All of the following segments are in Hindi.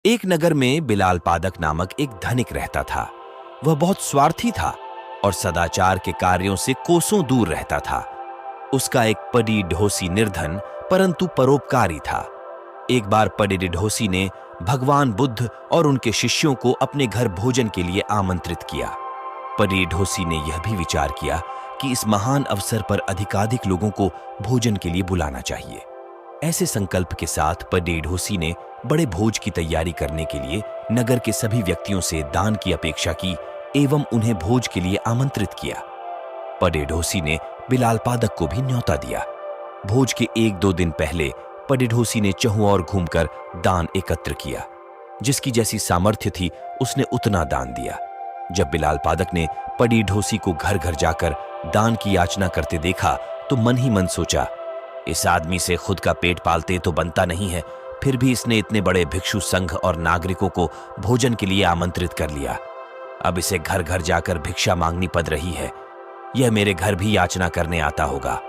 एक नगर में बिलाल पादक नामक एक धनिक रहता था। वह बहुत स्वार्थी था और सदाचार के कार्यों से कोसों दूर रहता था। उसका एक पडी ढोसी निर्धन परंतु परोपकारी था। एक बार पडी ढोसी ने भगवान बुद्ध और उनके शिष्यों को अपने घर भोजन के लिए आमंत्रित किया। पडी ढोसी ने यह भी विचार किया कि इस महान अवसर पर अधिकाधिक लोगों को भोजन के लिए बुलाना चाहिए। ऐसे संकल्प के साथ पडी ढोसी ने बड़े भोज की तैयारी करने के लिए नगर के सभी व्यक्तियों से दान की अपेक्षा की एवं उन्हें भोज के लिए आमंत्रित किया। पडी ढोसी ने बिलाल पादक को भी न्योता दिया। भोज के 1-2 दिन पहले पडी ढोसी ने चहुओर घूमकर दान एकत्र किया। जिसकी जैसी सामर्थ्य थी उसने उतना दान दिया। जब बिलाल पादक ने पडी ढोसी को घर घर जाकर दान की याचना करते देखा तो मन ही मन सोचा, इस आदमी से खुद का पेट पालते तो बनता नहीं है, फिर भी इसने इतने बड़े भिक्षु संघ और नागरिकों को भोजन के लिए आमंत्रित कर लिया। अब इसे घर घर जाकर भिक्षा मांगनी पड़ रही है। यह मेरे घर भी याचना करने आता होगा।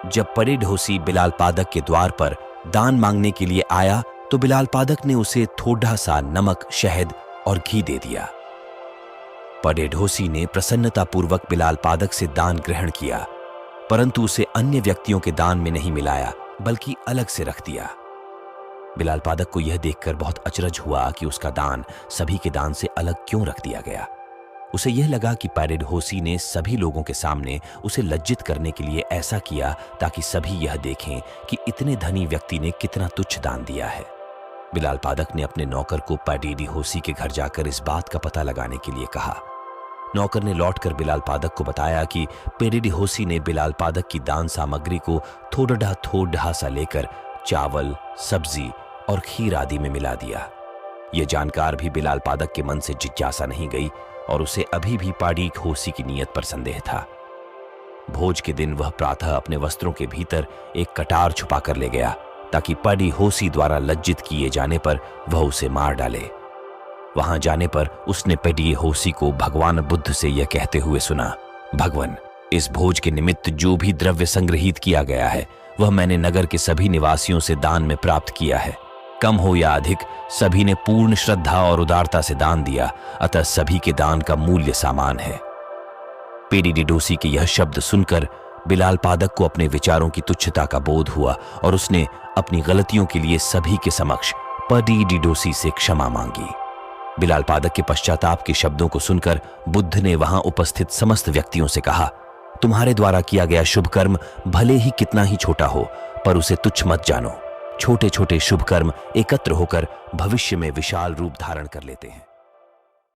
जब पडी ढोसी बिलाल पादक के द्वार पर दान मांगने के लिए आया तो बिलाल पादक ने उसे थोड़ा सा नमक, शहद और घी दे दिया। पडी ढोसी ने प्रसन्नतापूर्वक बिलाल पादक से दान ग्रहण किया, परंतु उसे अन्य व्यक्तियों के दान में नहीं मिलाया बल्कि अलग से रख दिया। बिलाल पादक को यह देखकर बहुत अचरज हुआ कि उसका दान सभी के दान से अलग क्यों रख दिया गया। उसे यह लगा कि पडी ढोसी ने सभी लोगों के सामने उसे लज्जित करने के लिए ऐसा किया ताकि सभी यह देखें कि इतने धनी व्यक्ति ने कितना तुच्छ दान दिया है। बिलाल पादक ने अपने नौकर को पडी ढोसी के घर जाकर इस बात का पता लगाने के लिए कहा। नौकर ने लौटकर बिलाल पादक को बताया कि पडी ढोसी ने बिलाल पादक की दान सामग्री को थोड़ा सा लेकर चावल, सब्जी और खीर आदि में मिला दिया। यह जानकार भी बिलाल पादक के मन से जिज्ञासा नहीं गई और उसे अभी भी पडी ढोसी की नीयत पर संदेह था। भोज के दिन वह प्रातः अपने वस्त्रों के भीतर एक कटार छुपा कर ले गया ताकि पडी ढोसी द्वारा लज्जित किए जाने पर वह उसे मार डाले। वहां जाने पर उसने पडी ढोसी को भगवान बुद्ध से यह कहते हुए सुना, भगवान, इस भोज के निमित्त जो भी द्रव्य संग्रहित किया गया है वह मैंने नगर के सभी निवासियों से दान में प्राप्त किया है। कम हो या अधिक, सभी ने पूर्ण श्रद्धा और उदारता से दान दिया, अतः सभी के दान का मूल्य समान है। पडी ढोसी के यह शब्द सुनकर बिलाल पादक को अपने विचारों की तुच्छता का बोध हुआ और उसने अपनी गलतियों के लिए सभी के समक्ष पडी ढोसी से क्षमा मांगी। बिलाल पादक के पश्चाताप के शब्दों को सुनकर बुद्ध ने वहां उपस्थित समस्त व्यक्तियों से कहा, तुम्हारे द्वारा किया गया शुभ कर्म भले ही कितना ही छोटा हो पर उसे तुच्छ मत जानो। छोटे छोटे शुभ कर्म एकत्र होकर भविष्य में विशाल रूप धारण कर लेते हैं।